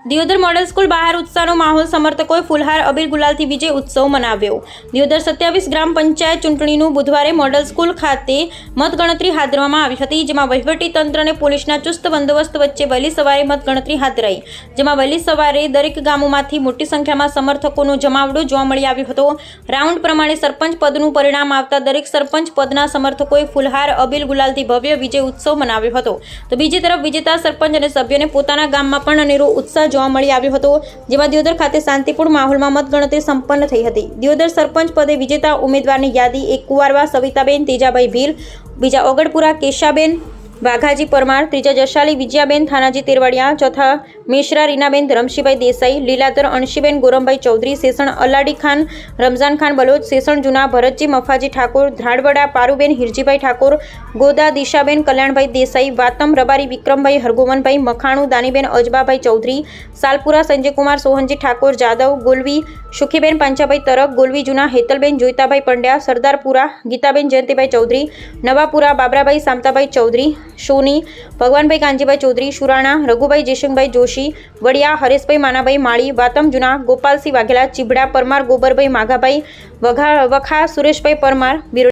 Deodar model school બહાર ઉત્સાહનો માહોલ, સમર્થકોએ ફુલહાર અબીલ ગુલાલથી વિજય ઉત્સવ મનાવ્યો। દિયોદર 27 ગ્રામ પંચાયત ચૂંટણીનું બુધવારે મોડલ સ્કૂલ ખાતે મતગણતરી હાથ ધરવામાં આવી હતી, જેમાં વહીવટી તંત્ર અને પોલીસના ચુસ્ત બંદોબસ્ત વચ્ચે વહેલી સવારે મતગણતરી હાથ ધરાઈ, જેમાં વહેલી સવારે દરેક ગામોમાંથી મોટી સંખ્યામાં સમર્થકોનો જમાવડો જોવા મળી આવ્યો હતો। રાઉન્ડ પ્રમાણે સરપંચ પદનું પરિણામ આવતા દરેક સરપંચ પદના સમર્થકોએ ફુલહાર અબીલ ગુલાલથી ભવ્ય વિજય ઉત્સવ મનાવ્યો હતો, તો બીજી તરફ વિજેતા સરપંચ અને સભ્યોને પોતાના ગામમાં પણ અનેરો ઉત્સાહ જોવા મળી આવ્યો હતો, જેમાં દિયોદર ખાતે શાંતિપૂર્ણ માહોલમાં મતગણતરી સંપન્ન થઈ હતી। દિયોદર સરપંચ પદે વિજેતા ઉમેદવારની યાદી: 1 કુંવારવા સવિતાબેન તેજાભાઈ ભીલ, બીજા ઓગળપુરા કેશાબેન વાઘાજી પરમાર, ત્રીજા જશાલી વિજયાબેન થાનાજી તેરવાડિયા, ચોથા મેશરા રીનાબેન ધરમશીભાઈ દેસાઈ, લીલાધર અણશીબેન ગોરમભાઈ ચૌધરી, શેષણ અલાડી ખાન રમઝાન ખાન બલોચ, શેષણ જૂના ભરતજી મફાજી ઠાકોર, ધ્રાડવડા પારુબેન હિરજીભાઈ ઠાકોર, ગોદા દિશાબેન કલ્યાણભાઈ દેસાઈ, વાતમ રબારી વિક્રમભાઈ હરગોવનભાઈ મખાણું, દાનીબેન અજબાભાઈ ચૌધરી, સાલપુરા સંજયકુમાર સોહનજી ઠાકોર જાદવ, ગોલવી સુખીબેન પાંચાભાઈ તરક, ગોલવી જૂના હેતલબેન જોઈતાભાઈ પંડ્યા, સરદારપુરા ગીતાબેન જયંતિભાઈ ચૌધરી, નવાપુરા બાબરાભાઈ સામતાભાઈ ચૌધરી, સોની ભગવાનભાઈ કાંજીભાઈ ચૌધરી, સુરાણા રઘુભાઈ જયસિંહભાઈ જોશી, વડિયા હરેશભાઈ માનાભાઈ માળી, વાતમ જૂના ગોપાલસિંહ વાઘેલા, ચીબડા પરમાર ગોબરભાઈ માઘાભાઈ, વખા સુરેશભાઈ પરમાર।